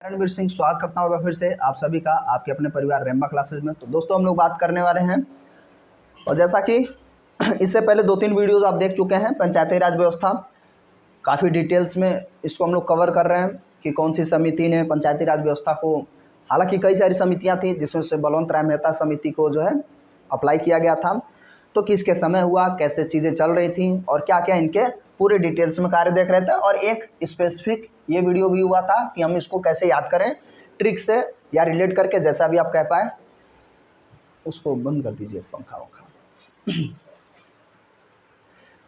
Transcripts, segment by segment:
रणवीर सिंह स्वागत करता हूँ फिर से आप सभी का आपके अपने परिवार रेम्बा क्लासेज में। तो दोस्तों हम लोग बात करने वाले हैं, और जैसा कि इससे पहले 2-3 वीडियोस आप देख चुके हैं, पंचायती राज व्यवस्था काफ़ी डिटेल्स में इसको हम लोग कवर कर रहे हैं कि कौन सी समिति ने पंचायती राज व्यवस्था को, हालांकि कई सारी समितियाँ थी जिसमें से बलवंत राय मेहता समिति को जो है अप्लाई किया गया था, तो किसके समय हुआ, कैसे चीज़ें चल रही थी और क्या क्या इनके पूरे डिटेल्स में कार्य देख रहे थे। और एक स्पेसिफिक ये वीडियो भी हुआ था कि हम इसको कैसे याद करें, ट्रिक से या रिलेट करके, जैसा भी आप कह पाए। उसको बंद कर दीजिए पंखा वंखा।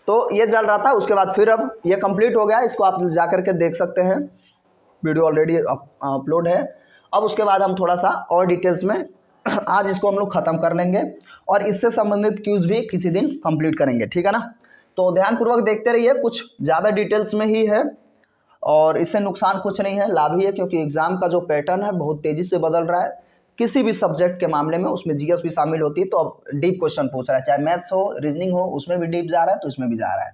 तो ये चल रहा था, उसके बाद फिर अब ये कंप्लीट हो गया, इसको आप जा करके देख सकते हैं, वीडियो ऑलरेडी अपलोड है। अब उसके बाद हम थोड़ा सा और डिटेल्स में आज इसको हम लोग ख़त्म कर लेंगे और इससे संबंधित क्यूज भी किसी दिन कंप्लीट करेंगे, ठीक है ना। तो ध्यानपूर्वक देखते रहिए, कुछ ज़्यादा डिटेल्स में ही है और इससे नुकसान कुछ नहीं है, लाभ ही है, क्योंकि एग्ज़ाम का जो पैटर्न है बहुत तेज़ी से बदल रहा है। किसी भी सब्जेक्ट के मामले में उसमें जीएस भी शामिल होती है, तो अब डीप क्वेश्चन पूछ रहा है, चाहे मैथ्स हो, रीजनिंग हो, उसमें भी डीप जा रहा है, तो इसमें भी जा रहा है।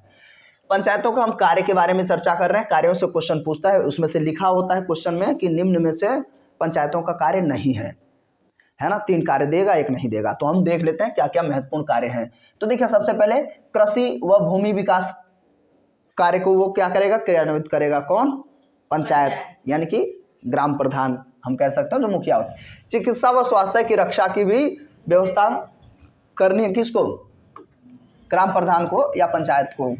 पंचायतों का हम कार्य के बारे में चर्चा कर रहे हैं, कार्यों से क्वेश्चन पूछता है, उसमें से लिखा होता है क्वेश्चन में कि निम्न में से पंचायतों का कार्य नहीं है ना, 3 कार्य देगा, 1 नहीं देगा। तो हम देख लेते हैं क्या क्या महत्वपूर्ण कार्य हैं। तो देखिए, सबसे पहले कृषि व भूमि विकास कार्य को वो क्या करेगा, क्रियान्वित करेगा, कौन, पंचायत, यानी कि ग्राम प्रधान हम कह सकते हैं, जो मुखिया होता है। चिकित्सा व स्वास्थ्य की रक्षा की भी व्यवस्था करनी है किसको, ग्राम प्रधान को या पंचायत को।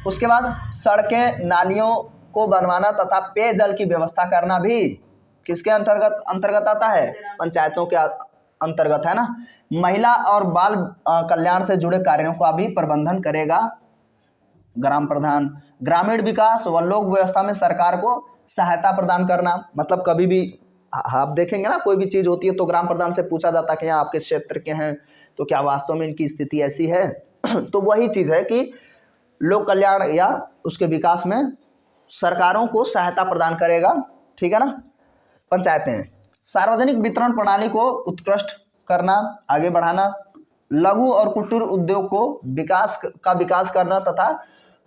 उसके बाद सड़कें नालियों को बनवाना तथा पेयजल की व्यवस्था करना भी किसके अंतर्गत आता है, पंचायतों के अंतर्गत, है ना। महिला और बाल कल्याण से जुड़े कार्यों का भी प्रबंधन करेगा ग्राम प्रधान। ग्रामीण विकास व लोक व्यवस्था में सरकार को सहायता प्रदान करना, मतलब कभी भी आप देखेंगे ना, कोई भी चीज़ होती है तो ग्राम प्रधान से पूछा जाता है कि यहाँ आपके क्षेत्र के हैं, तो क्या वास्तव में इनकी स्थिति ऐसी है। तो वही चीज़ है कि लोक कल्याण या उसके विकास में सरकारों को सहायता प्रदान करेगा, ठीक है ना, पंचायतें। सार्वजनिक वितरण प्रणाली को उत्कृष्ट करना, आगे बढ़ाना, लघु और कुटीर उद्योग को विकास करना तथा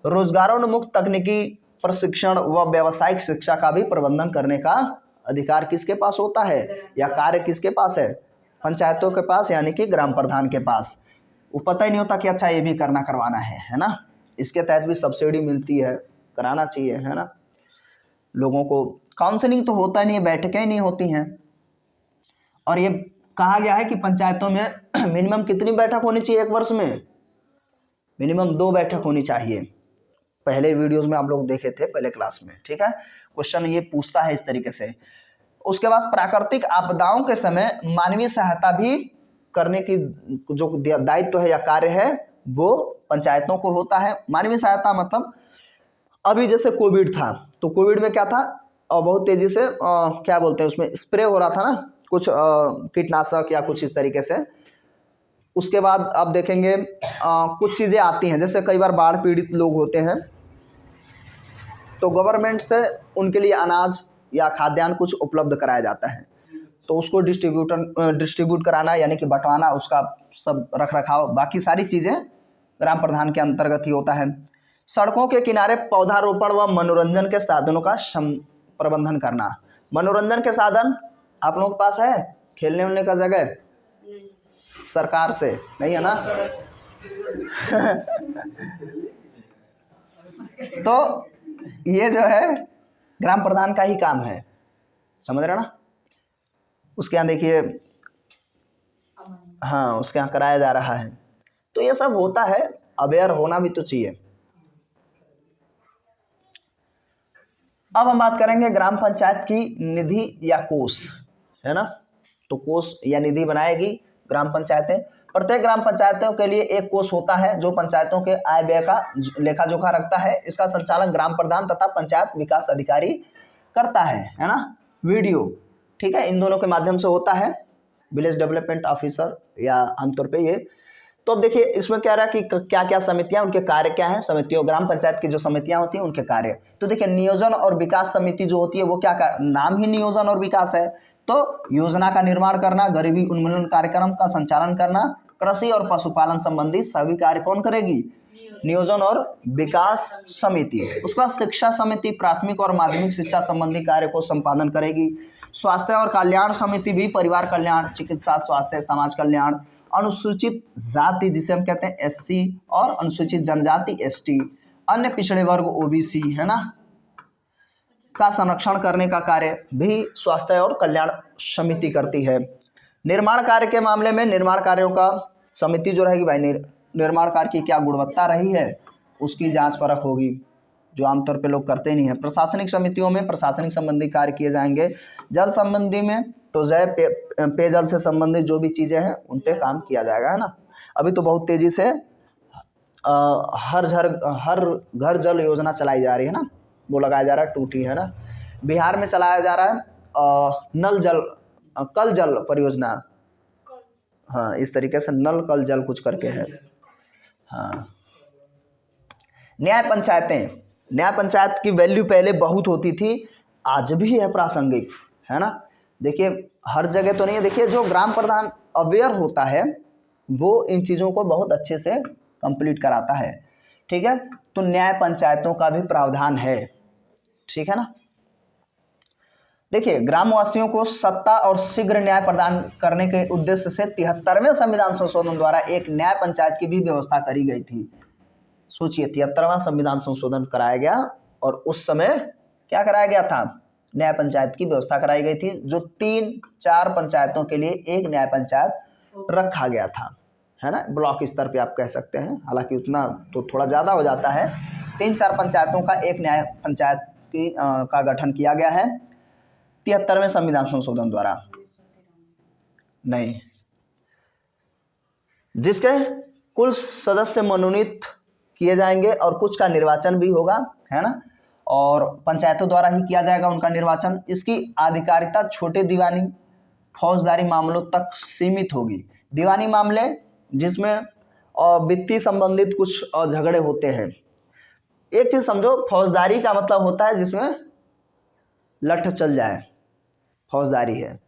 रोजगारोन्मुख तकनीकी प्रशिक्षण व व्यावसायिक शिक्षा का भी प्रबंधन करने का अधिकार किसके पास होता है, या कार्य किसके पास है, पंचायतों के पास, यानी कि ग्राम प्रधान के पास। वो पता ही नहीं होता कि अच्छा ये भी करवाना है ना। इसके तहत भी सब्सिडी मिलती है, कराना चाहिए, है ना। लोगों को काउंसलिंग तो होता नहीं है, बैठकें ही नहीं होती हैं। और ये कहा गया है कि पंचायतों में मिनिमम कितनी बैठक होनी चाहिए एक वर्ष में, मिनिमम 2 बैठक होनी चाहिए। पहले वीडियोस में आप लोग देखे थे पहले क्लास में, ठीक है। क्वेश्चन ये पूछता है इस तरीके से। उसके बाद प्राकृतिक आपदाओं के समय मानवीय सहायता भी करने की जो दायित्व है या कार्य है वो पंचायतों को होता है। मानवीय सहायता मतलब अभी जैसे कोविड था, तो कोविड में क्या था, और बहुत तेजी से क्या बोलते हैं उसमें स्प्रे हो रहा था ना, कुछ कीटनाशक या कुछ इस तरीके से। उसके बाद आप देखेंगे कुछ चीज़ें आती हैं, जैसे कई बार बाढ़ पीड़ित लोग होते हैं, तो गवर्नमेंट से उनके लिए अनाज या खाद्यान्न कुछ उपलब्ध कराया जाता है, तो उसको डिस्ट्रीब्यूट कराना, यानी कि बंटवाना, उसका सब रख रखाव, बाकी सारी चीज़ें ग्राम प्रधान के अंतर्गत ही होता है। सड़कों के किनारे पौधारोपण व मनोरंजन के साधनों का प्रबंधन करना। मनोरंजन के साधन आप लोगों के पास है, खेलने वेलने का जगह सरकार से नहीं है ना। तो ये जो है ग्राम प्रधान का ही काम है, समझ रहे ना। उसके यहाँ देखिए, हाँ, उसके यहाँ कराया जा रहा है, तो ये सब होता है, अवेयर होना भी तो चाहिए। अब हम बात करेंगे ग्राम पंचायत की निधि या कोष, है ना। तो कोष या निधि बनाएगी ग्राम पंचायतें। प्रत्येक ग्राम पंचायतों के लिए एक कोष होता है जो पंचायतों के आय व्यय का लेखा जोखा रखता है। इसका संचालन ग्राम प्रधान तथा पंचायत विकास अधिकारी करता है ना। वीडियो, ठीक है, इन दोनों के माध्यम से होता है, विलेज डेवलपमेंट ऑफिसर या आमतौर पे ये। तो अब देखिए इसमें क्या रहा कि क्या क्या समितियां, उनके कार्य क्या हैं, समितियों, ग्राम पंचायत की जो समितियां होती हैं उनके कार्य। तो देखिए नियोजन और विकास समिति जो होती है वो क्या नाम ही नियोजन और विकास है, तो योजना का निर्माण करना, गरीबी उन्मूलन कार्यक्रम का संचालन करना, कृषि और पशुपालन संबंधी सभी कार्य कौन करेगी, नियोजन और विकास समिति। उसके बाद शिक्षा समिति प्राथमिक और माध्यमिक शिक्षा संबंधी कार्य को संपादन करेगी। स्वास्थ्य और कल्याण समिति भी परिवार कल्याण, चिकित्सा, स्वास्थ्य, समाज कल्याण, अनुसूचित जाति जिसे हम कहते हैं SC और अनुसूचित जनजाति ST, अन्य पिछड़े वर्ग OBC है ना, का संरक्षण करने का कार्य भी स्वास्थ्य और कल्याण समिति करती है। निर्माण कार्य के मामले में निर्माण कार्यों का समिति जो रहेगी भाई, निर्माण कार्य की क्या गुणवत्ता रही है उसकी जांच परख होगी, जो आमतौर पे लोग करते नहीं है। प्रशासनिक समितियों में प्रशासनिक संबंधी कार्य किए जाएंगे। जल संबंधी में तो पेयजल से संबंधित जो भी चीज़ें हैं उन पे काम किया जाएगा, है ना। अभी तो बहुत तेज़ी से हर घर जल योजना चलाई जा रही है ना, वो लगाया जा रहा है टूटी, है ना। बिहार में चलाया जा रहा है कल जल परियोजना, हाँ इस तरीके से नल कल जल कुछ करके है। हाँ, न्याय पंचायत की वैल्यू पहले बहुत होती थी, आज भी है प्रासंगिक, है ना। देखिए हर जगह तो नहीं है, देखिए जो ग्राम प्रधान अवेयर होता है वो इन चीज़ों को बहुत अच्छे से कंप्लीट कराता है, ठीक है। तो न्याय पंचायतों का भी प्रावधान है, ठीक है ना। देखिए ग्रामवासियों को सत्ता और शीघ्र न्याय प्रदान करने के उद्देश्य से 73वें संविधान संशोधन द्वारा एक न्याय पंचायत की भी व्यवस्था करी गई थी। सोचिए 73वां संविधान संशोधन कराया गया और उस समय क्या कराया गया था, न्याय पंचायत की व्यवस्था कराई गई थी, जो 3-4 पंचायतों के लिए एक न्याय पंचायत रखा गया था, है ना। ब्लॉक स्तर पे आप कह सकते हैं, हालांकि उतना तो थोड़ा ज़्यादा हो जाता है। 3-4 पंचायतों का एक न्याय पंचायत का गठन किया गया है 73वें संविधान संशोधन द्वारा, नहीं, जिसके कुल सदस्य मनोनीत किए जाएंगे और कुछ का निर्वाचन भी होगा, है ना, और पंचायतों द्वारा ही किया जाएगा उनका निर्वाचन। इसकी आधिकारिकता छोटे दीवानी फौजदारी मामलों तक सीमित होगी। दीवानी मामले जिसमें वित्तीय संबंधित कुछ झगड़े होते हैं। एक चीज समझो, फौजदारी का मतलब होता है जिसमें लठ चल जाए, फौजदारी है।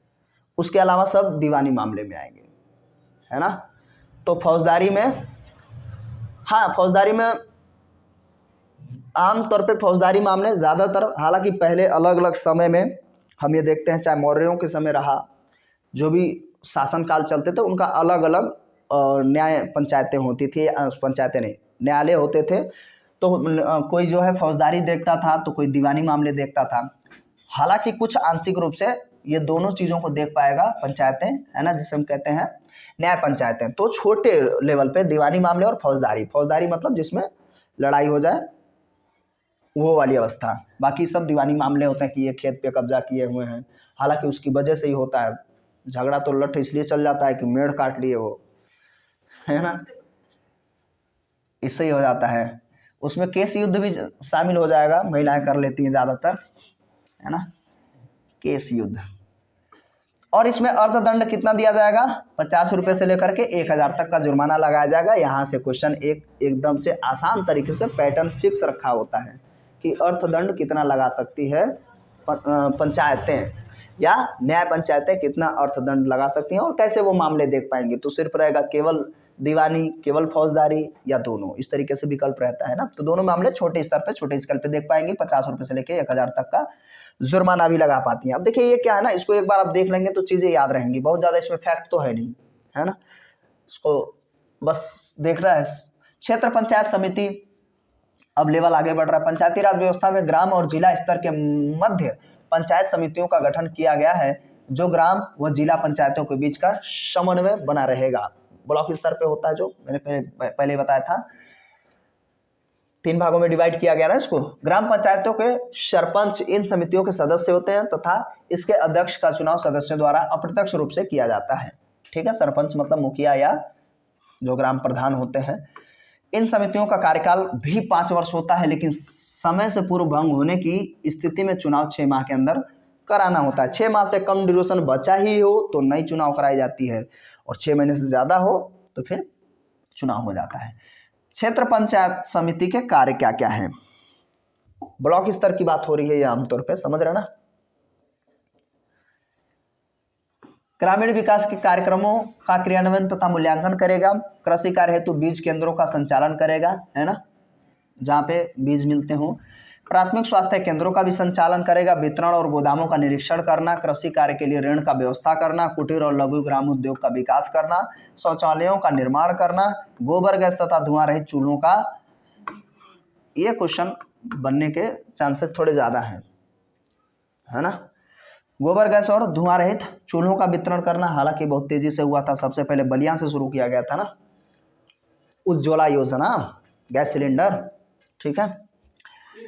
उसके अलावा सब दीवानी मामले में आएंगे, है ना। तो फौजदारी में, हाँ फौजदारी में आमतौर पे फौजदारी मामले ज़्यादातर, हालांकि पहले अलग अलग समय में हम ये देखते हैं, चाहे मौर्यों के समय रहा, जो भी शासनकाल चलते थे उनका अलग अलग न्याय पंचायतें होती थी, पंचायतें नहीं न्यायालय होते थे। तो कोई जो है फौजदारी देखता था तो कोई दीवानी मामले देखता था। हालांकि कुछ आंशिक रूप से ये दोनों चीज़ों को देख पाएगा पंचायतें, है ना, जिसे हम कहते हैं न्याय पंचायतें। तो छोटे लेवल पे दीवानी मामले और फौजदारी मतलब जिसमें लड़ाई हो जाए वो वाली अवस्था। बाकी सब दीवानी मामले होते हैं कि ये खेत पे कब्जा किए हुए हैं, हालांकि उसकी वजह से ही होता है झगड़ा। तो लठ इसलिए चल जाता है कि मेढ़ काट लिए वो, है ना, इससे ही हो जाता है। उसमें केस युद्ध भी शामिल हो जाएगा, महिलाएं कर लेती हैं ज़्यादातर, है ना, केस युद्ध। और इसमें अर्थदंड कितना दिया जाएगा, 50 रुपये से लेकर के 1000 तक का जुर्माना लगाया जाएगा। यहाँ से क्वेश्चन एकदम से आसान तरीके से पैटर्न फिक्स रखा होता है कि अर्थदंड कितना लगा सकती है पंचायतें या न्याय पंचायतें, कितना अर्थदंड लगा सकती हैं और कैसे वो मामले देख पाएंगे। तो सिर्फ रहेगा केवल दीवानी, केवल फौजदारी या दोनों, इस तरीके से विकल्प रहता है ना। तो दोनों मामले छोटे स्तर पे, छोटे स्केल पे देख पाएंगे। 50 रुपये से लेके 1000 तक का जुर्माना भी लगा पाती हैं। अब देखिए ये क्या है ना, इसको एक बार आप देख लेंगे तो चीज़ें याद रहेंगी। बहुत ज़्यादा इसमें फैक्ट तो है नहीं, है ना, इसको बस देखना है। क्षेत्र पंचायत समिति, अब लेवल आगे बढ़ रहा है। पंचायती राज व्यवस्था में ग्राम और जिला स्तर के मध्य पंचायत समितियों का गठन किया गया है, जो ग्राम व जिला पंचायतों के बीच का समन्वय बना रहेगा। ब्लॉक स्तर पे होता है, जो मैंने पहले बताया था, 3 भागों में डिवाइड किया गया ना इसको। ग्राम पंचायतों के सरपंच इन समितियों के सदस्य होते हैं तथा इसके अध्यक्ष का चुनाव सदस्यों द्वारा अप्रत्यक्ष रूप से किया जाता है, ठीक है। सरपंच मतलब मुखिया या जो ग्राम प्रधान होते हैं। इन समितियों का कार्यकाल भी 5 वर्ष होता है, लेकिन समय से पूर्व भंग होने की स्थिति में चुनाव 6 माह के अंदर कराना होता है। 6 माह से कम ड्यूरेशन बचा ही हो तो नई चुनाव कराई जाती है, और 6 महीने से ज़्यादा हो तो फिर चुनाव हो जाता है। क्षेत्र पंचायत समिति के कार्य क्या क्या हैं, ब्लॉक स्तर की बात हो रही है ये आमतौर पे, समझ रहे ना। ग्रामीण विकास के कार्यक्रमों का क्रियान्वयन तथा मूल्यांकन करेगा। कृषि कार्य हेतु बीज केंद्रों का संचालन करेगा, है ना, जहाँ पे बीज मिलते हों। प्राथमिक स्वास्थ्य केंद्रों का भी संचालन करेगा। वितरण और गोदामों का निरीक्षण करना। कृषि कार्य के लिए ऋण का व्यवस्था करना। कुटीर और लघु ग्राम उद्योग का विकास करना। शौचालयों का निर्माण करना। गोबर गैस तथा धुआं रहित चूल्हों का, ये क्वेश्चन बनने के चांसेस थोड़े ज़्यादा हैं, है ना। गोबर गैस और धुआं रहित चूल्हों का वितरण करना, हालांकि बहुत तेजी से हुआ था, सबसे पहले बलिया से शुरू किया गया था ना, उज्ज्वला योजना, गैस सिलेंडर, ठीक है।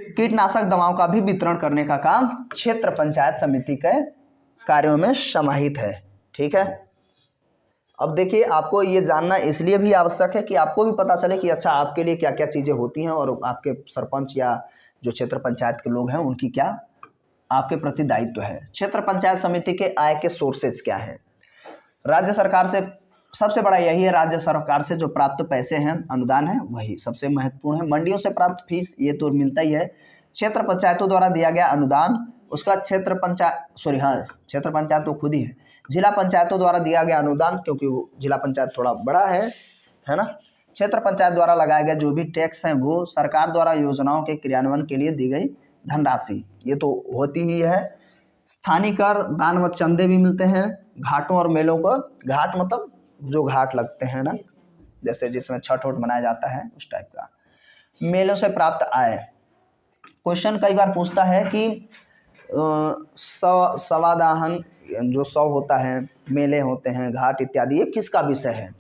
कीटनाशक दवाओं का भी वितरण करने का काम क्षेत्र पंचायत समिति के कार्यों में समाहित है, ठीक है। अब देखिए, आपको ये जानना इसलिए भी आवश्यक है कि आपको भी पता चले कि अच्छा आपके लिए क्या क्या चीज़ें होती हैं और आपके सरपंच या जो क्षेत्र पंचायत के लोग हैं उनकी क्या आपके प्रति दायित्व है। क्षेत्र पंचायत समिति के आय के सोर्सेज क्या है। राज्य सरकार से सबसे बड़ा यही है, राज्य सरकार से जो प्राप्त पैसे हैं, अनुदान है, वही सबसे महत्वपूर्ण है। मंडियों से प्राप्त फीस, ये तो मिलता ही है। क्षेत्र पंचायतों द्वारा दिया गया अनुदान, उसका क्षेत्र पंचायत तो खुद ही है। जिला पंचायतों द्वारा दिया गया अनुदान, क्योंकि वो जिला पंचायत थोड़ा बड़ा है ना। क्षेत्र पंचायत द्वारा लगाए गए जो भी टैक्स हैं वो सरकार द्वारा योजनाओं के क्रियान्वयन के लिए दी गई धनराशि, ये तो होती ही है। स्थानीय कर, दान व चंदे भी मिलते हैं। घाटों और मेलों को, घाट मतलब जो घाट लगते हैं ना, जैसे जिसमें छठ वठ मनाया जाता है, उस टाइप का। मेलों से प्राप्त आय, क्वेश्चन कई बार पूछता है कि सवादाहन जो शव होता है, मेले होते हैं, घाट इत्यादि, ये किसका विषय है।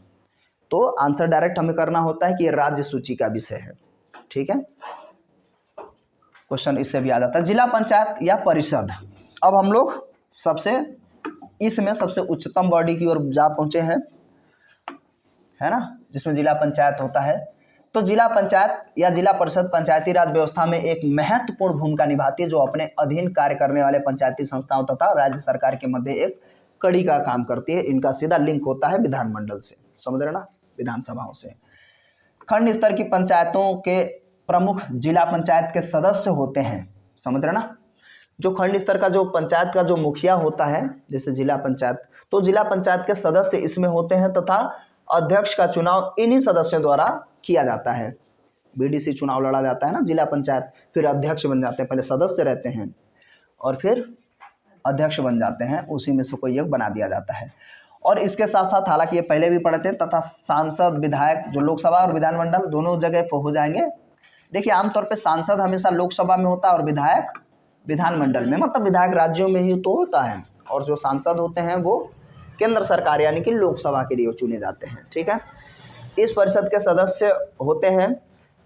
तो आंसर डायरेक्ट हमें करना होता है कि ये राज्य सूची का विषय है, ठीक है। क्वेश्चन इससे भी आ जाता है। जिला पंचायत या परिषद, अब हम लोग इसमें सबसे उच्चतम बॉडी की ओर जा पहुंचे हैं, है ना, जिसमें जिला पंचायत होता है। तो जिला पंचायत या जिला परिषद पंचायती राज व्यवस्था में एक महत्वपूर्ण भूमिका निभाती है, जो अपने अधीन कार्य करने वाले पंचायती संस्थाओं तथा राज्य सरकार के मध्य एक कड़ी का काम करती है। इनका सीधा लिंक होता है विधानमंडल से, समझ रहे ना, विधानसभाओं से। खंड स्तर की पंचायतों के प्रमुख जिला पंचायत के सदस्य होते हैं, समझ रहे ना। जो खंड स्तर का जो पंचायत का जो मुखिया होता है, जैसे जिला पंचायत, तो जिला पंचायत के सदस्य इसमें होते हैं तथा अध्यक्ष का चुनाव इन्हीं सदस्यों द्वारा किया जाता है। बीडीसी चुनाव लड़ा जाता है ना, जिला पंचायत, फिर अध्यक्ष बन जाते हैं, पहले सदस्य रहते हैं और फिर अध्यक्ष बन जाते हैं, उसी में से कोई एक बना दिया जाता है। और इसके साथ साथ, हालांकि ये पहले भी पढ़े थे, तथा सांसद, विधायक, जो लोकसभा और विधानमंडल दोनों जगह पर हो जाएंगे। देखिए, आमतौर पर सांसद हमेशा लोकसभा में होता है और विधायक विधानमंडल में, मतलब विधायक राज्यों में ही तो होता है, और जो सांसद होते हैं वो केंद्र सरकार यानी कि लोकसभा के लिए चुने जाते हैं, ठीक है। इस परिषद के सदस्य होते हैं।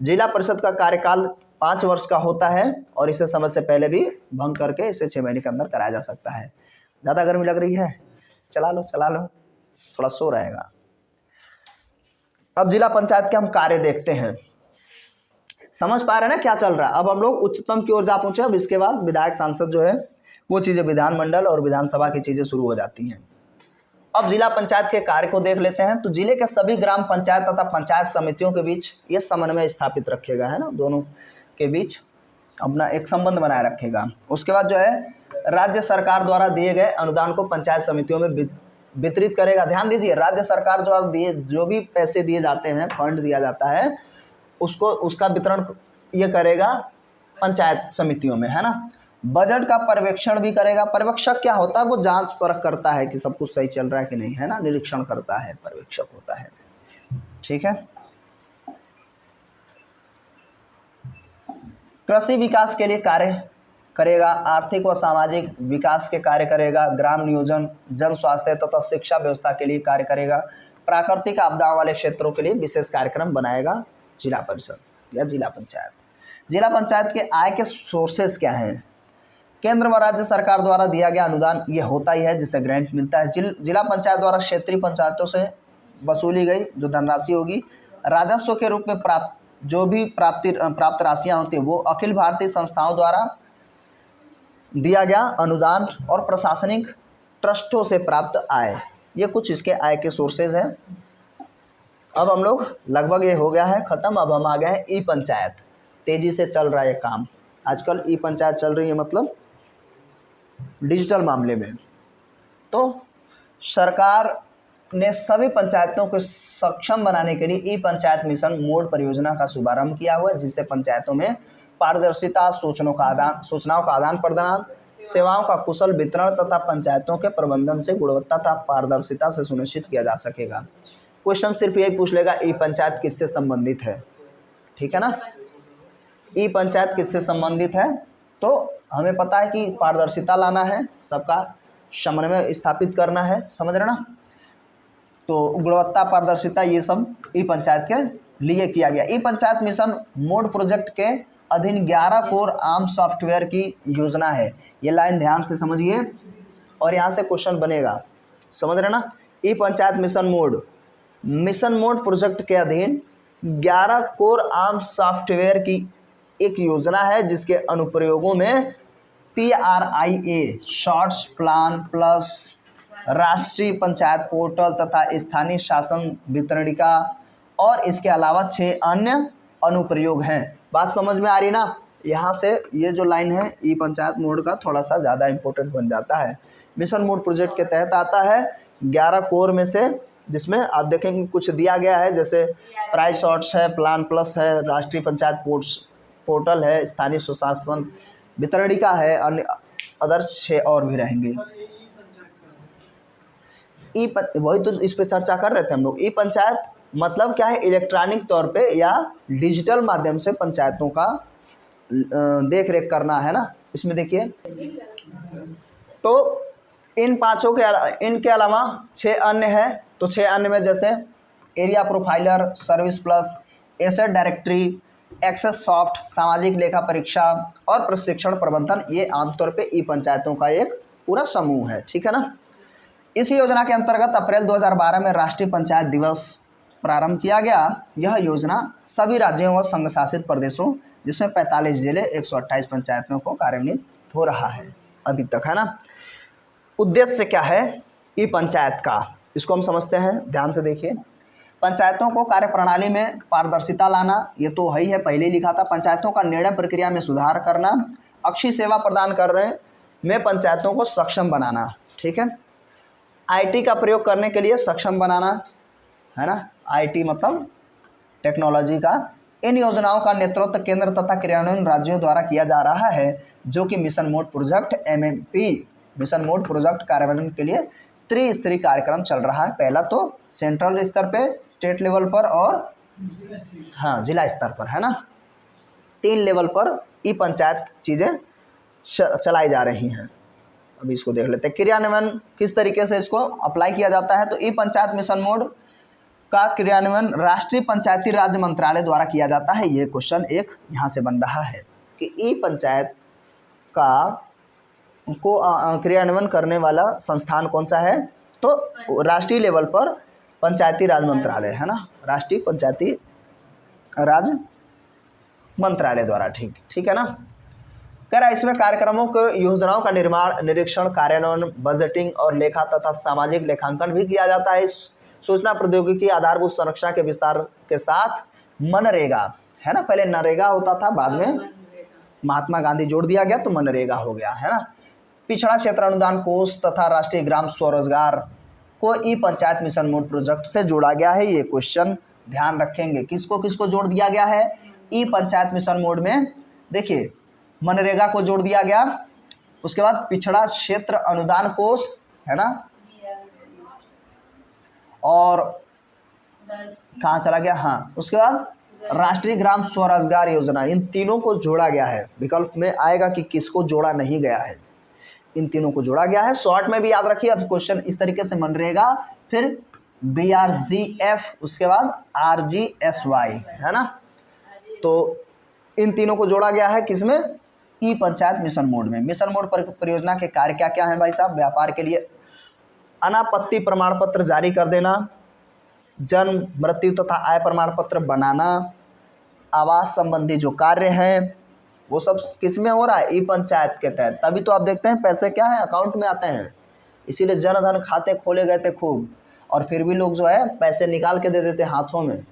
जिला परिषद का कार्यकाल 5 वर्ष का होता है और इसे समय से पहले भी भंग करके इसे 6 महीने के अंदर कराया जा सकता है। ज़्यादा गर्मी लग रही है, चला लो, थोड़ा सो रहेगा। अब जिला पंचायत के हम कार्य देखते हैं, समझ पा रहे हैं ना क्या चल रहा है। अब हम लोग उच्चतम की ओर जा पहुंचे। अब इसके बाद विधायक, सांसद जो है वो चीज़ें विधानमंडल और विधानसभा की चीज़ें शुरू हो जाती हैं। अब जिला पंचायत के कार्य को देख लेते हैं। तो जिले के सभी ग्राम पंचायत तथा पंचायत समितियों के बीच ये समन्वय स्थापित रखेगा, है ना, दोनों के बीच अपना एक संबंध बनाए रखेगा। उसके बाद जो है राज्य सरकार द्वारा दिए गए अनुदान को पंचायत समितियों में वितरित करेगा। ध्यान दीजिए, राज्य सरकार द्वारा दिए जो भी पैसे दिए जाते हैं, फंड दिया जाता है, उसका वितरण ये करेगा पंचायत समितियों में, है ना। बजट का पर्यवेक्षण भी करेगा। पर्यवेक्षक क्या होता है, वो जांच परख करता है कि सब कुछ सही चल रहा है कि नहीं, है ना, निरीक्षण करता है, पर्यवेक्षक होता है, ठीक है। कृषि विकास के लिए कार्य करेगा। आर्थिक व सामाजिक विकास के कार्य करेगा। ग्राम नियोजन, जन स्वास्थ्य तथा शिक्षा व्यवस्था के लिए कार्य करेगा। प्राकृतिक आपदाओं वाले क्षेत्रों के लिए विशेष कार्यक्रम बनाएगा जिला परिषद या जिला पंचायत। जिला पंचायत के आय के सोर्सेस क्या हैं। केंद्र व राज्य सरकार द्वारा दिया गया अनुदान ये होता ही है, जिसे ग्रांट मिलता है। जिला पंचायत द्वारा क्षेत्रीय पंचायतों से वसूली गई जो धनराशि होगी, राजस्व के रूप में जो भी प्राप्त राशियाँ होती है वो अखिल भारतीय संस्थाओं द्वारा दिया गया अनुदान और प्रशासनिक ट्रस्टों से प्राप्त आय, ये कुछ इसके आय के सोर्सेज हैं। अब हम लोग लगभग ये हो गया है ख़त्म। अब हम आ गए हैं ई पंचायत। तेज़ी से चल रहा है काम आजकल, ई पंचायत चल रही है, मतलब डिजिटल मामले में। तो सरकार ने सभी पंचायतों को सक्षम बनाने के लिए ई पंचायत मिशन मोड परियोजना का शुभारंभ किया हुआ है, जिससे पंचायतों में पारदर्शिता, सूचनाओं का आदान प्रदान, सेवाओं का कुशल वितरण तथा पंचायतों के प्रबंधन से गुणवत्ता तथा पारदर्शिता से सुनिश्चित किया जा सकेगा। क्वेश्चन सिर्फ यही पूछ लेगा ई पंचायत किससे संबंधित है, ठीक है ना। ई पंचायत किससे संबंधित है, तो हमें पता है कि पारदर्शिता लाना है, सबका समन्वय स्थापित करना है, समझ रहे ना। तो गुणवत्ता, पारदर्शिता, ये सब ई पंचायत के लिए किया गया। ई पंचायत मिशन मोड प्रोजेक्ट के अधीन 11 कोर आम सॉफ्टवेयर की योजना है। ये लाइन ध्यान से समझिए और यहाँ से क्वेश्चन बनेगा, समझ रहे ना। ई पंचायत मिशन मोड प्रोजेक्ट के अधीन 11 कोर आम सॉफ्टवेयर की एक योजना है, जिसके अनुप्रयोगों में PRIA शॉर्ट्स प्लान प्लस, राष्ट्रीय पंचायत पोर्टल तथा स्थानीय शासन वितरणिका और इसके अलावा 6 अन्य अनुप्रयोग हैं। बात समझ में आ रही ना। यहाँ से ये जो लाइन है ई पंचायत मोड का थोड़ा सा ज़्यादा इम्पोर्टेंट बन जाता है। मिशन मोड प्रोजेक्ट के तहत आता है 11 कोर में से, जिसमें आप देखेंगे कुछ दिया गया है, जैसे प्राइस शॉर्ट्स है, प्लान प्लस है, राष्ट्रीय पंचायत पोर्टल है, स्थानीय सुशासन वितरणिका है, अन्य अदर 6 और भी रहेंगे। वही तो इस पे चर्चा कर रहे थे हम लोग। ई पंचायत मतलब क्या है, इलेक्ट्रॉनिक तौर पे या डिजिटल माध्यम से पंचायतों का देख रेख करना है ना। इसमें देखिए, तो इन पांचों के इनके अलावा 6 अन्य हैं। तो 6 अन्य में जैसे area profiler, service plus, asset directory, access soft, सामाजिक लेखा परीक्षा और प्रशिक्षण प्रबंधन, ये आमतौर पे ई पंचायतों का एक पूरा समूह है, ठीक है ना। इस योजना के अंतर्गत अप्रैल 2012 में राष्ट्रीय पंचायत दिवस प्रारंभ किया गया। यह योजना सभी राज्यों व संघ शासित प्रदेशों, जिसमें 45 जिले, 128 पंचायतों को कार्यान्वित हो रहा है अभी तक, है ना। उद्देश्य क्या है ई पंचायत का, इसको हम समझते हैं, ध्यान से देखिए। पंचायतों को कार्यप्रणाली में पारदर्शिता लाना, ये तो है ही है, पहले ही लिखा था। पंचायतों का निर्णय प्रक्रिया में सुधार करना, अच्छी सेवा प्रदान कर रहे में पंचायतों को सक्षम बनाना, ठीक है। IT का प्रयोग करने के लिए सक्षम बनाना, है ना। IT मतलब टेक्नोलॉजी का। इन योजनाओं का नेतृत्व केंद्र तथा क्रियान्वयन राज्यों द्वारा किया जा रहा है, जो कि mission mode project MMP mission mode project कार्यान्वयन के लिए त्रिस्तरीय कार्यक्रम चल रहा है। पहला तो सेंट्रल स्तर पे, स्टेट लेवल पर और हाँ जिला स्तर पर, है ना। 3 लेवल पर ई पंचायत चीज़ें चलाई जा रही हैं। अभी इसको देख लेते हैं, क्रियान्वयन किस तरीके से इसको अप्लाई किया जाता है। तो ई पंचायत मिशन मोड का क्रियान्वयन राष्ट्रीय पंचायती राज मंत्रालय द्वारा किया जाता है। ये क्वेश्चन एक यहाँ से बन रहा है कि ई पंचायत को क्रियान्वयन करने वाला संस्थान कौन सा है, तो राष्ट्रीय लेवल पर पंचायती राज मंत्रालय, है ना, राष्ट्रीय पंचायती राज मंत्रालय द्वारा, ठीक है ना। कह रहा है इसमें कार्यक्रमों को, योजनाओं का निर्माण, निरीक्षण, कार्यान्वयन, बजटिंग और लेखा तथा सामाजिक लेखांकन भी किया जाता है। सूचना प्रौद्योगिकी आधारभूत संरचना के विस्तार के साथ मनरेगा, है ना, पहले नरेगा होता था, बाद में महात्मा गांधी जोड़ दिया गया तो मनरेगा हो गया, है ना। पिछड़ा क्षेत्र अनुदान कोष तथा राष्ट्रीय ग्राम स्वरोजगार को ई पंचायत मिशन मोड प्रोजेक्ट से जोड़ा गया है। ये क्वेश्चन ध्यान रखेंगे, किसको किसको जोड़ दिया गया है ई पंचायत मिशन मोड में। देखिए, मनरेगा को जोड़ दिया गया, उसके बाद पिछड़ा क्षेत्र अनुदान कोष, है ना, और कहाँ चला गया, हाँ, उसके बाद राष्ट्रीय ग्राम स्वरोजगार योजना, इन तीनों को जोड़ा गया है। विकल्प में आएगा कि किसको जोड़ा नहीं गया है, इन तीनों को जोड़ा गया है। शॉर्ट में भी याद रखिए, अब क्वेश्चन इस तरीके से मनरेगा, फिर BRGF, उसके बाद RGSY, है ना। तो इन तीनों को जोड़ा गया है किसमें, ई पंचायत मिशन मोड में। मिशन मोड परियोजना के कार्य क्या क्या हैं भाई साहब। व्यापार के लिए अनापत्ति प्रमाण पत्र जारी कर देना, जन्म, मृत्यु तथा आय प्रमाण पत्र बनाना, आवास संबंधी जो कार्य हैं वो सब किस में हो रहा है, ई पंचायत के तहत। तभी तो आप देखते हैं पैसे क्या है, अकाउंट में आते हैं। इसीलिए जन धन खाते खोले गए थे खूब, और फिर भी लोग जो है पैसे निकाल के दे देते हाथों में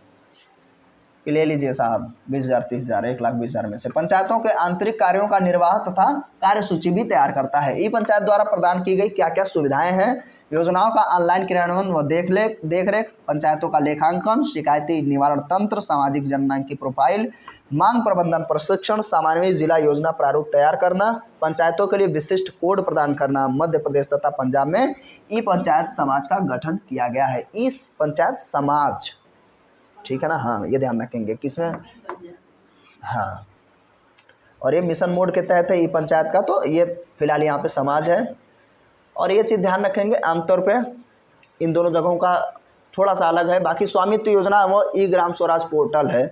कि ले लीजिए साहब 20,000, 30,000, 1,20,000 में से। पंचायतों के आंतरिक कार्यों का निर्वाह तथा कार्य सूची भी तैयार करता है। ई पंचायत द्वारा प्रदान की गई क्या क्या सुविधाएं हैं, योजनाओं का ऑनलाइन क्रियान्वयन व देखरेख, पंचायतों का लेखांकन, शिकायती निवारण तंत्र, सामाजिक जननांग की प्रोफाइल, मांग प्रबंधन प्रशिक्षण, सामान्य जिला योजना प्रारूप तैयार करना, पंचायतों के लिए विशिष्ट कोड प्रदान करना। मध्य प्रदेश तथा पंजाब में ई पंचायत समाज का गठन किया गया है। इस पंचायत समाज, ठीक है ना, हाँ ये ध्यान रखेंगे किसमें, हाँ, और ये मिशन मोड के तहत है ई पंचायत का, तो ये फिलहाल यहाँ पे समाज है। और ये चीज़ ध्यान रखेंगे आमतौर पे इन दोनों जगहों का थोड़ा सा अलग है। बाकी स्वामित्व योजना वो ई ग्राम स्वराज पोर्टल है।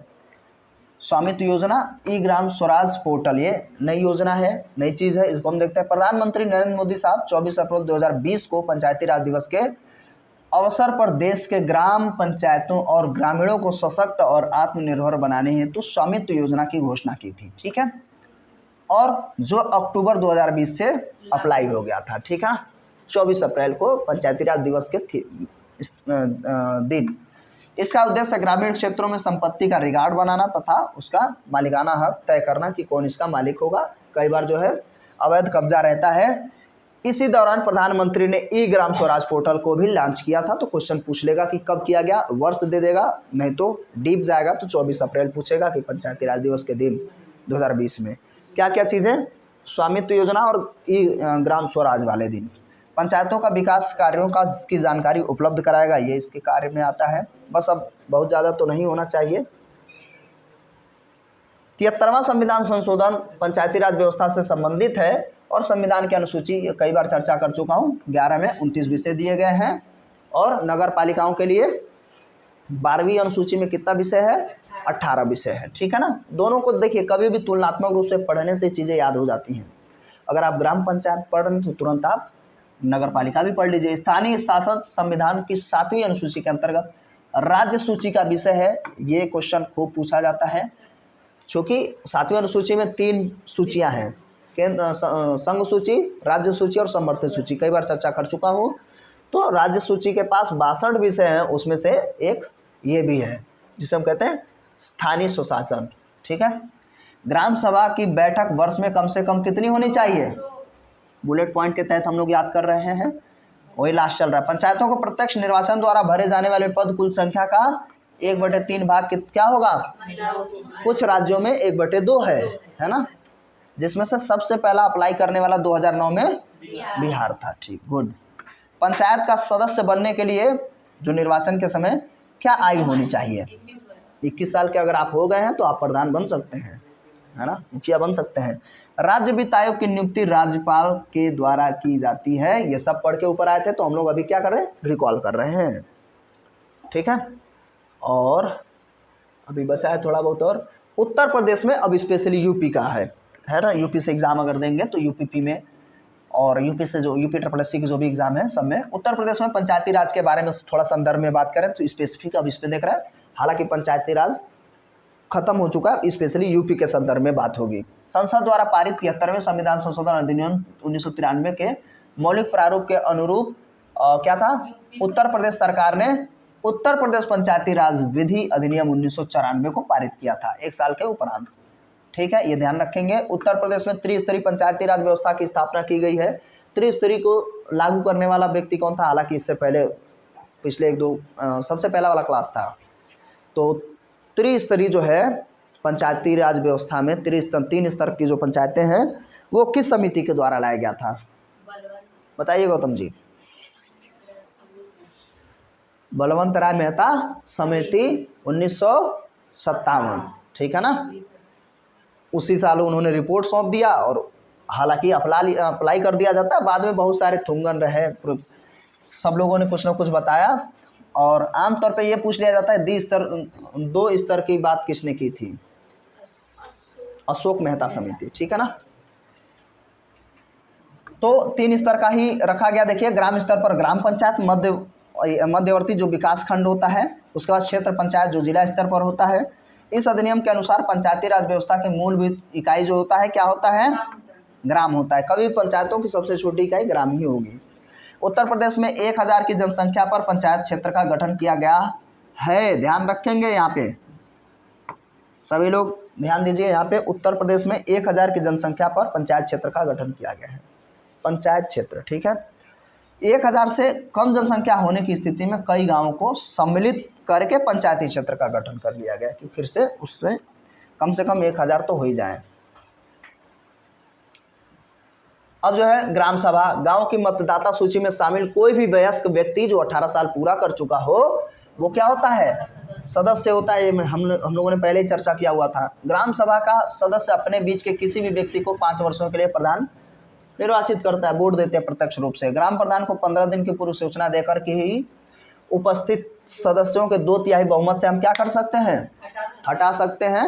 स्वामित्व योजना ई ग्राम स्वराज पोर्टल ये नई योजना है, नई चीज़ है, इसको हम देखते हैं। प्रधानमंत्री नरेंद्र मोदी साहब 24 अप्रैल 2020 को पंचायती राज दिवस के अवसर पर देश के ग्राम पंचायतों और ग्रामीणों को सशक्त और आत्मनिर्भर बनाने हेतु स्वामित्व योजना की घोषणा की थी, ठीक है, और जो अक्टूबर 2020 से अप्लाई हो गया था, ठीक है। 24 अप्रैल को पंचायती राज दिवस के दिन इसका उद्देश्य ग्रामीण क्षेत्रों में संपत्ति का रिकॉर्ड बनाना तथा उसका मालिकाना हक तय करना कि कौन इसका मालिक होगा। कई बार जो है अवैध कब्जा रहता है। इसी दौरान प्रधानमंत्री ने ई ग्राम स्वराज पोर्टल को भी लॉन्च किया था। तो क्वेश्चन पूछ लेगा कि कब किया गया, वर्ष दे देगा, नहीं तो डीप जाएगा तो 24 अप्रैल पूछेगा कि पंचायती राज दिवस के दिन 2020 में क्या क्या चीज़ें, स्वामित्व योजना और ई ग्राम स्वराज वाले दिन पंचायतों का विकास कार्यों का की जानकारी उपलब्ध कराएगा, ये इसके कार्य में आता है। बस अब बहुत ज़्यादा तो नहीं होना चाहिए। 73वां संविधान संशोधन पंचायती राज व्यवस्था से संबंधित है और संविधान की अनुसूची कई बार चर्चा कर चुका हूँ। 11 में 29 विषय दिए गए हैं और नगर पालिकाओं के लिए 12वीं अनुसूची में कितना विषय है, 18 विषय है, ठीक है ना। दोनों को देखिए, कभी भी तुलनात्मक रूप से पढ़ने से चीज़ें याद हो जाती हैं। अगर आप ग्राम पंचायत पढ़ रहे हैं तो तुरंत आप नगर पालिका भी पढ़ लीजिए। स्थानीय शासन संविधान की 7वीं अनुसूची के अंतर्गत राज्य सूची का विषय है। ये क्वेश्चन खूब पूछा जाता है क्योंकि 7वीं अनुसूची में 3 सूचियां हैं, केंद्र संघ सूची, राज्य सूची और समवर्ती सूची। कई बार चर्चा कर चुका हूँ। तो राज्य सूची के पास 62 विषय हैं, उसमें से एक ये भी है जिसे हम कहते हैं स्थानीय स्वशासन, ठीक है। ग्राम सभा की बैठक वर्ष में कम से कम कितनी होनी चाहिए, बुलेट पॉइंट के तहत हम लोग याद कर रहे हैं, वही लास्ट चल रहा है। पंचायतों को प्रत्यक्ष निर्वाचन द्वारा भरे जाने वाले पद कुल संख्या का 1/3 भाग क्या होगा, कुछ राज्यों में 1/2 है ना, जिसमें से सबसे पहला अप्लाई करने वाला 2009 में बिहार था, ठीक, गुड। पंचायत का सदस्य बनने के लिए जो निर्वाचन के समय क्या आयु होनी चाहिए, 21 साल के अगर आप हो गए हैं तो आप प्रधान बन सकते हैं, है ना, मुखिया बन सकते हैं। राज्य वित्त आयोग की नियुक्ति राज्यपाल के द्वारा की जाती है। ये सब पढ़ के ऊपर आए थे तो हम लोग अभी क्या कर रहे हैं, रिकॉल कर रहे हैं, ठीक है। और अभी बचा है थोड़ा बहुत। और उत्तर प्रदेश में अब स्पेशली यूपी का है ना, यूपी से एग्जाम अगर देंगे तो यूपी में, और यूपी से जो यूपी SSC के जो भी एग्जाम है सब में उत्तर प्रदेश में पंचायती राज के बारे में थोड़ा संदर्भ में बात करें तो स्पेसिफिक अब इस पे देख रहे हैं। हालांकि पंचायती राज खत्म हो चुका है, स्पेशली यूपी के संदर्भ में बात होगी। संसद द्वारा पारित 73वें संविधान संशोधन अधिनियम 1993 के मौलिक प्रारूप के अनुरूप क्या था, उत्तर प्रदेश सरकार ने उत्तर प्रदेश पंचायती राज विधि अधिनियम 1994 को पारित किया था, 1 साल के उपरांत, ठीक है। ये ध्यान रखेंगे। उत्तर प्रदेश में त्रिस्तरीय पंचायती राज व्यवस्था की स्थापना की गई है। त्रिस्तरीय को लागू करने वाला व्यक्ति कौन था, हालांकि इससे पहले पिछले 1-2 सबसे पहला वाला क्लास था। तो त्रिस्तरीय जो है पंचायती राज व्यवस्था में 3 स्तर की जो पंचायतें हैं वो किस समिति के द्वारा लाया गया था, बताइए गौतम जी। बलवंत राय मेहता समिति 1957, ठीक है ना। उसी साल उन्होंने रिपोर्ट सौंप दिया और हालांकि अप्लाई कर दिया जाता है। बाद में बहुत सारे थुंगन रहे, सब लोगों ने कुछ ना कुछ बताया और आमतौर पे ये पूछ लिया जाता है 2 स्तर की बात किसने की थी, अशोक मेहता समिति, ठीक है ना। तो 3 स्तर का ही रखा गया। देखिए, ग्राम स्तर पर ग्राम पंचायत, मध्यवर्ती जो विकास खंड होता है, उसके बाद क्षेत्र पंचायत जो जिला स्तर पर होता है। इस अधिनियम के अनुसार पंचायती राज व्यवस्था के मूलभूत इकाई जो होता है क्या होता है, ग्राम होता है। कभी पंचायतों की सबसे छोटी इकाई ग्राम ही होगी। उत्तर प्रदेश में 1000 की जनसंख्या पर पंचायत क्षेत्र का गठन किया गया है। ध्यान रखेंगे यहाँ पे सभी लोग, ध्यान दीजिए। यहाँ पे उत्तर प्रदेश में 1000 की जनसंख्या पर पंचायत क्षेत्र का गठन किया गया है, पंचायत क्षेत्र, ठीक है। 1000 से कम जनसंख्या होने की स्थिति में कई गांवों को सम्मिलित करके पंचायती क्षेत्र का गठन कर लिया गया कि फिर से उससे कम 1000 तो हो ही जाए। अब जो है ग्राम सभा, गांव की मतदाता सूची में शामिल कोई भी वयस्क व्यक्ति जो 18 साल पूरा कर चुका हो वो क्या होता है, सदस्य होता है। ये हम लोगों ने पहले ही चर्चा किया हुआ था। ग्राम सभा का सदस्य अपने बीच के किसी भी व्यक्ति को 5 वर्षों के लिए प्रधान निर्वाचित करता है, वोट देते हैं प्रत्यक्ष रूप से। ग्राम प्रधान को 15 दिन की पूर्व सूचना देकर के ही उपस्थित सदस्यों के 2/3 बहुमत से हम क्या कर सकते हैं, हटा सकते हैं,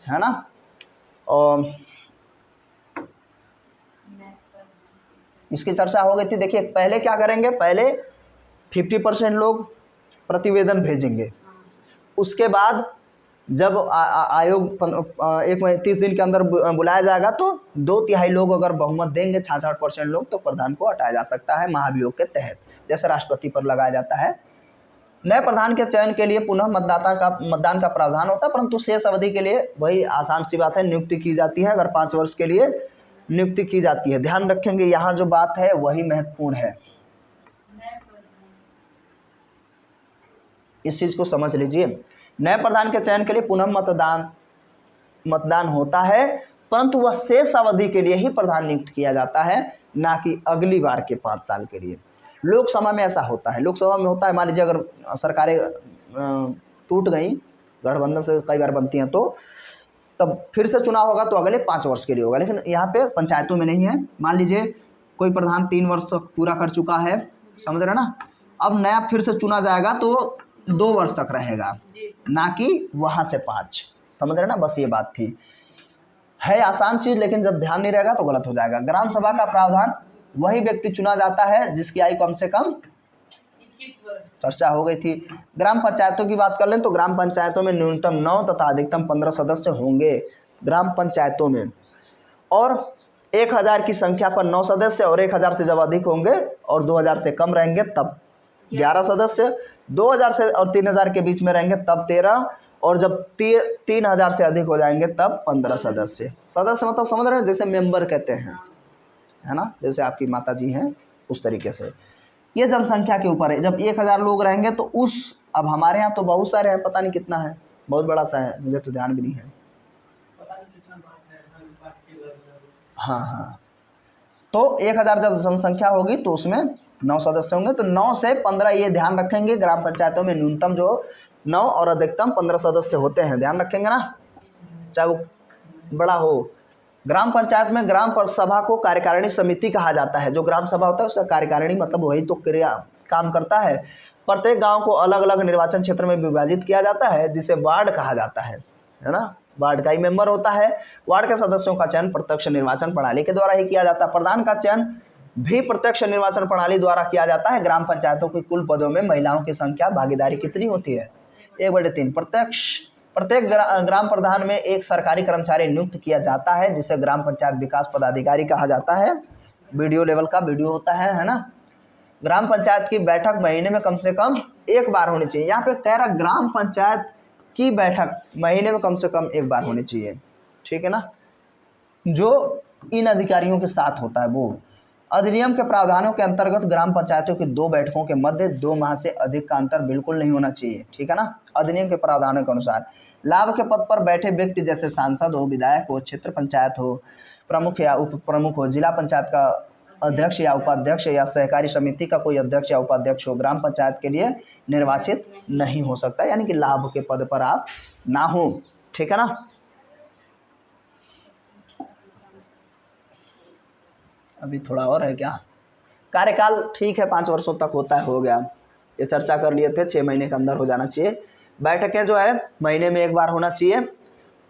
है ना। और इसकी चर्चा हो गई थी। देखिए पहले क्या करेंगे, पहले 50% लोग प्रतिवेदन भेजेंगे, उसके बाद जब आयोग 30 दिन के अंदर बुलाया जाएगा तो 2/3 लोग अगर बहुमत देंगे, 66% लोग, तो प्रधान को हटाया जा सकता है महाभियोग के तहत, जैसे राष्ट्रपति पर लगाया जाता है। नए प्रधान के चयन के लिए पुनः मतदान का प्रावधान होता है, परंतु शेष अवधि के लिए वही आसान सी बात है, नियुक्ति की जाती है। अगर 5 वर्ष के लिए नियुक्ति की जाती है। ध्यान रखेंगे यहाँ जो बात है वही महत्वपूर्ण है, इस चीज को समझ लीजिए। नए प्रधान के चयन के लिए पुनः मतदान होता है, परंतु वह शेष अवधि के लिए ही प्रधान नियुक्त किया जाता है, ना कि अगली बार के 5 साल के लिए। लोकसभा में ऐसा होता है। लोकसभा में होता है, मान लीजिए अगर सरकारें टूट गई, गठबंधन से कई बार बनती हैं, तो तब फिर से चुनाव होगा तो अगले 5 वर्ष के लिए होगा। लेकिन यहाँ पे पंचायतों में नहीं है। मान लीजिए कोई प्रधान 3 वर्ष तक पूरा कर चुका है, समझ रहे ना, अब नया फिर से चुना जाएगा तो 2 वर्ष तक रहेगा, ना कि वहाँ से 5, समझ रहे ना। बस ये बात थी, है आसान चीज, लेकिन जब ध्यान नहीं रहेगा तो गलत हो जाएगा। ग्राम सभा का प्रावधान, वही व्यक्ति चुना जाता है जिसकी आयु कम से कम 21 वर्ष, चर्चा हो गई थी। ग्राम पंचायतों की बात कर लें तो ग्राम पंचायतों में न्यूनतम 9 तथा अधिकतम 15 सदस्य होंगे ग्राम पंचायतों में, और 1000 की संख्या पर 9 सदस्य, और 1000 से जब अधिक होंगे और 2000 से कम रहेंगे तब 11 सदस्य, 2000 से और 3000 के बीच में रहेंगे तब 13, और जब 3000 से अधिक हो जाएंगे तब 15 सदस्य। सदस्य मतलब समझ रहे हैं, जैसे मेंबर कहते हैं, है ना, जैसे आपकी माता जी हैं उस तरीके से। ये जनसंख्या के ऊपर है। जब 1000 लोग रहेंगे तो अब हमारे यहाँ तो बहुत सारे हैं, पता नहीं कितना है, बहुत बड़ा सा है, मुझे तो ध्यान भी नहीं है। हाँ, तो 1000 जब जनसंख्या होगी तो उसमें 9 सदस्य होंगे, तो 9 से 15, ये ध्यान रखेंगे। ग्राम पंचायतों में न्यूनतम जो 9 और अधिकतम 15 सदस्य होते हैं, ध्यान रखेंगे ना, चाहे वो बड़ा हो। ग्राम पंचायत में ग्राम सभा को कार्यकारिणी समिति कहा जाता है। जो ग्राम सभा होता है उसका कार्यकारिणी मतलब वही तो काम करता है। प्रत्येक गांव को अलग अलग निर्वाचन क्षेत्र में विभाजित किया जाता है, जिसे वार्ड कहा जाता है ना। वार्ड का ही मेंबर होता है। वार्ड के सदस्यों का चयन प्रत्यक्ष निर्वाचन प्रणाली के द्वारा ही किया जाता है। प्रधान का चयन भी प्रत्यक्ष निर्वाचन प्रणाली द्वारा किया जाता है। ग्राम पंचायतों के कुल पदों में महिलाओं की संख्या भागीदारी कितनी होती है, 1/3। प्रत्येक ग्राम प्रधान में एक सरकारी कर्मचारी नियुक्त किया जाता है, जिसे ग्राम पंचायत विकास पदाधिकारी कहा जाता है। वीडियो लेवल का वीडियो होता है ना। ग्राम पंचायत की बैठक महीने में कम से कम 1 बार होनी चाहिए। यहाँ पे कह रहा ग्राम पंचायत की बैठक महीने में कम से कम 1 बार होनी चाहिए, ठीक है ना। जो इन अधिकारियों के साथ होता है वो अधिनियम के प्रावधानों के अंतर्गत ग्राम पंचायतों की 2 बैठकों के मध्य 2 माह से अधिक का अंतर बिल्कुल नहीं होना चाहिए, ठीक है ना। अधिनियम के प्रावधानों के अनुसार लाभ के पद पर बैठे व्यक्ति, जैसे सांसद हो, विधायक हो, क्षेत्र पंचायत हो, प्रमुख या उप प्रमुख हो, जिला पंचायत का अध्यक्ष या उपाध्यक्ष, या सहकारी समिति का कोई अध्यक्ष या उपाध्यक्ष हो, ग्राम पंचायत के लिए निर्वाचित नहीं हो सकता, यानी कि लाभ के पद पर आप ना हो, ठीक है ना। अभी थोड़ा और है क्या, कार्यकाल ठीक है 5 वर्षों तक होता है, हो गया, ये चर्चा कर लिए थे। 6 महीने के अंदर हो जाना चाहिए। बैठकें जो है महीने में 1 बार होना चाहिए,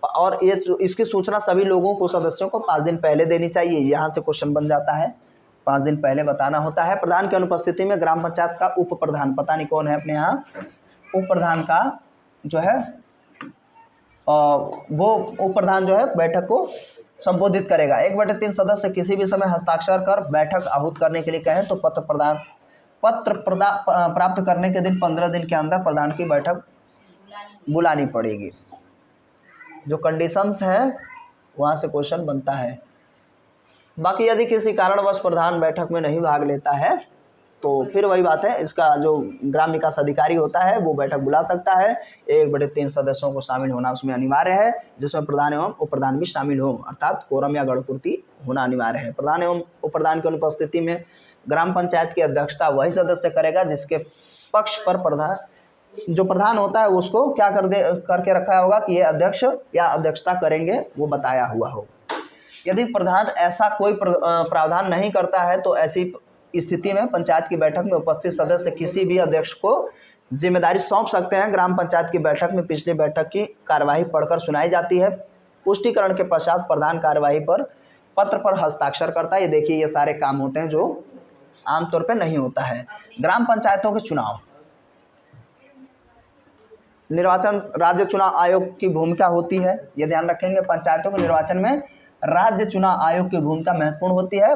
और ये इसकी सूचना सभी लोगों को, सदस्यों को 5 दिन पहले देनी चाहिए। यहाँ से क्वेश्चन बन जाता है, 5 दिन पहले बताना होता है। प्रधान की अनुपस्थिति में ग्राम पंचायत का उप प्रधान, पता नहीं कौन है अपने यहाँ, उप प्रधान का जो है वो उप प्रधान जो है बैठक को संबोधित करेगा। 1/3 सदस्य किसी भी समय हस्ताक्षर कर बैठक आहूत करने के लिए कहें तो पत्र प्राप्त करने के दिन 15 दिन के अंदर प्रधान की बैठक बुलानी पड़ेगी। जो कंडीशंस हैं वहाँ से क्वेश्चन बनता है। बाकी यदि किसी कारणवश प्रधान बैठक में नहीं भाग लेता है तो फिर वही बात है, इसका जो ग्राम विकास अधिकारी होता है वो बैठक बुला सकता है। 1/3 सदस्यों को शामिल होना उसमें अनिवार्य है, जिसमें प्रधान एवं उप प्रधान भी शामिल हो, अर्थात कोरम या गणपूर्ति होना अनिवार्य है। प्रधान एवं उप प्रधान की अनुपस्थिति में ग्राम पंचायत की अध्यक्षता वही सदस्य करेगा जिसके पक्ष पर जो प्रधान होता है उसको क्या करके रखा होगा कि ये अध्यक्ष या अध्यक्षता करेंगे, वो बताया हुआ हो। यदि प्रधान ऐसा कोई प्रावधान नहीं करता है तो ऐसी स्थिति में पंचायत की बैठक में उपस्थित सदस्य किसी भी अध्यक्ष को जिम्मेदारी सौंप सकते हैं। ग्राम पंचायत की बैठक में पिछली बैठक की कार्यवाही पढ़कर सुनाई जाती है। पुष्टिकरण के पश्चात प्रधान कार्यवाही पर पत्र पर हस्ताक्षर करता है। ये देखिए, ये सारे काम होते हैं जो आमतौर पर नहीं होता है। ग्राम पंचायतों के चुनाव, निर्वाचन राज्य चुनाव आयोग की भूमिका होती है, ये ध्यान रखेंगे। पंचायतों के निर्वाचन में राज्य चुनाव आयोग की भूमिका महत्वपूर्ण होती है।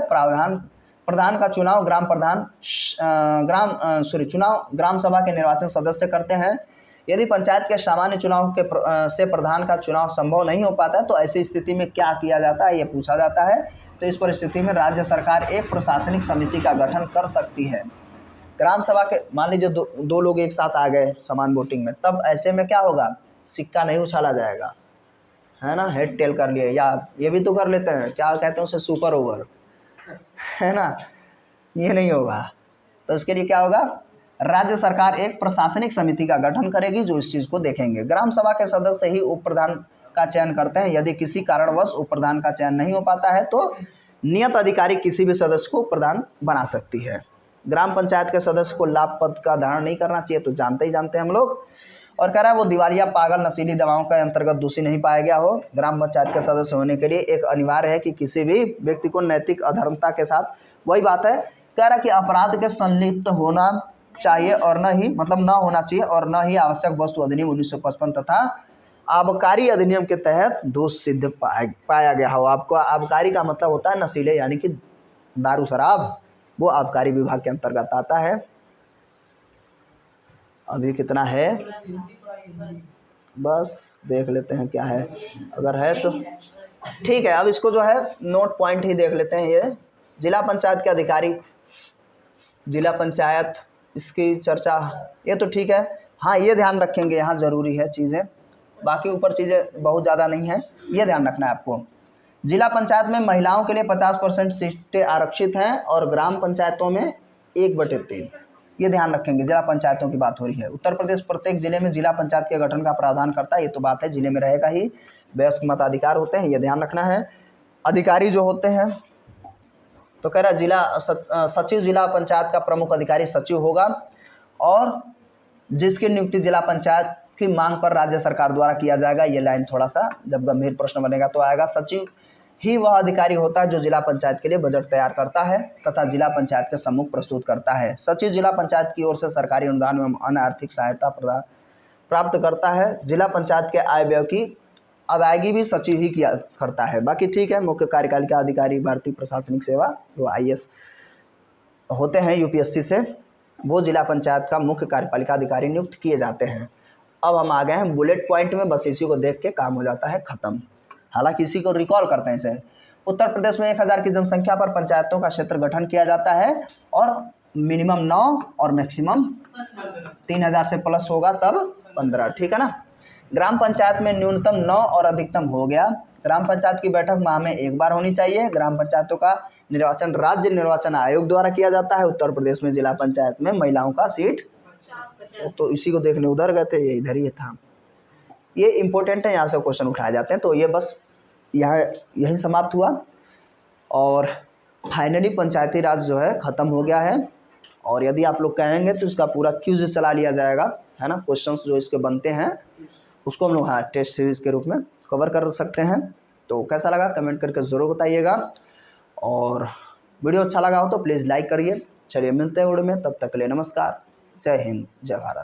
प्रधान का चुनाव ग्राम सभा के निर्वाचन सदस्य करते हैं। यदि पंचायत के सामान्य चुनाव से प्रधान का चुनाव संभव नहीं हो पाता है तो ऐसी स्थिति में क्या किया जाता है, ये पूछा जाता है। तो इस परिस्थिति में राज्य सरकार एक प्रशासनिक समिति का गठन कर सकती है। ग्राम सभा के मान लीजिए दो लोग एक साथ आ गए समान वोटिंग में, तब ऐसे में क्या होगा, सिक्का नहीं उछाला जाएगा, है ना, हेड टेल कर लिए, या ये भी तो कर लेते हैं, क्या कहते हैं उसे, सुपर ओवर, है ना, ये नहीं होगा। तो इसके लिए क्या होगा, राज्य सरकार एक प्रशासनिक समिति का गठन करेगी जो इस चीज़ को देखेंगे। ग्राम सभा के सदस्य ही उप प्रधान का चयन करते हैं। यदि किसी कारणवश उप प्रधान का चयन नहीं हो पाता है तो नियत अधिकारी किसी भी सदस्य को प्रधान बना सकती है। ग्राम पंचायत के सदस्य को लाभ पद का धारण नहीं करना चाहिए, तो जानते हैं हम लोग। और कह रहा है वो दिवालिया, पागल, नशीली दवाओं के अंतर्गत दोषी नहीं पाया गया हो। ग्राम पंचायत के सदस्य होने के लिए एक अनिवार्य है कि किसी भी व्यक्ति को नैतिक अधर्मता के साथ, वही बात है, कह रहा है कि अपराध के संलिप्त होना चाहिए और न होना चाहिए और न ही आवश्यक वस्तु अधिनियम 1955 तथा आबकारी अधिनियम के तहत दोष सिद्ध पाया गया हो। आपको आबकारी का मतलब होता है नशीले, यानी कि दारू शराब, वो आबकारी विभाग के अंतर्गत आता है। अभी कितना है, बस देख लेते हैं क्या है, अगर है तो ठीक है। अब इसको जो है नोट पॉइंट ही देख लेते हैं। ये जिला पंचायत के अधिकारी, जिला पंचायत, इसकी चर्चा ये तो ठीक है। हाँ, ये ध्यान रखेंगे, यहाँ ज़रूरी है चीज़ें, बाकी ऊपर चीज़ें बहुत ज़्यादा नहीं है, ये ध्यान रखना है आपको। जिला पंचायत में महिलाओं के लिए 50% सीटें आरक्षित हैं और ग्राम पंचायतों में 1/3, ये ध्यान रखेंगे। जिला पंचायतों की बात हो रही है। उत्तर प्रदेश प्रत्येक जिले में जिला पंचायत के गठन का प्रावधान करता है, ये तो बात है, जिले में रहेगा ही। वयस्क मताधिकार होते हैं, ये ध्यान रखना है। अधिकारी जो होते हैं, तो कह रहा सचिव जिला पंचायत का प्रमुख अधिकारी सचिव होगा और जिसकी नियुक्ति जिला पंचायत की मांग पर राज्य सरकार द्वारा किया जाएगा। ये लाइन थोड़ा सा जब गंभीर प्रश्न बनेगा तो आएगा। सचिव ही वह अधिकारी होता है जो जिला पंचायत के लिए बजट तैयार करता है तथा जिला पंचायत के सम्मुख प्रस्तुत करता है। सचिव जिला पंचायत की ओर से सरकारी अनुदान एवं अन्य आर्थिक सहायता प्राप्त करता है। जिला पंचायत के आय व्यय की अदायगी भी सचिव ही किया करता है। बाकी ठीक है। मुख्य कार्यपालिका अधिकारी भारतीय प्रशासनिक सेवा जो IAS होते हैं UPSC से, वो जिला पंचायत का मुख्य कार्यपालिका अधिकारी नियुक्त किए जाते हैं। अब हम आ गए हैं बुलेट पॉइंट में, बस इसी को देख के काम हो जाता है खत्म। हालांकि इसी को रिकॉल करते हैं इसे। उत्तर प्रदेश में 1000 की जनसंख्या पर पंचायतों का क्षेत्र गठन किया जाता है और मिनिमम 9 और मैक्सिमम 3000 से प्लस होगा तब 15, ठीक है ना। ग्राम पंचायत में न्यूनतम 9 और अधिकतम हो गया। ग्राम पंचायत की बैठक माह में 1 बार होनी चाहिए। ग्राम पंचायतों का निर्वाचन राज्य निर्वाचन आयोग द्वारा किया जाता है। उत्तर प्रदेश में जिला पंचायत में महिलाओं का सीट, तो इसी को देखने उधर गए थे, ये इधर ही था। ये इंपॉर्टेंट है, यहाँ से क्वेश्चन उठाए जाते हैं। तो ये बस यहाँ यही समाप्त हुआ और फाइनली पंचायती राज जो है ख़त्म हो गया है। और यदि आप लोग कहेंगे तो इसका पूरा क्यूज चला लिया जाएगा, है ना। क्वेश्चंस जो इसके बनते हैं उसको हम लोग हाँ टेस्ट सीरीज़ के रूप में कवर कर सकते हैं। तो कैसा लगा कमेंट करके ज़रूर बताइएगा और वीडियो अच्छा लगा हो तो प्लीज़ लाइक करिए। चलिए मिलते हैं वीडियो में, तब तक के लिए नमस्कार। जय हिंद, जय भारत।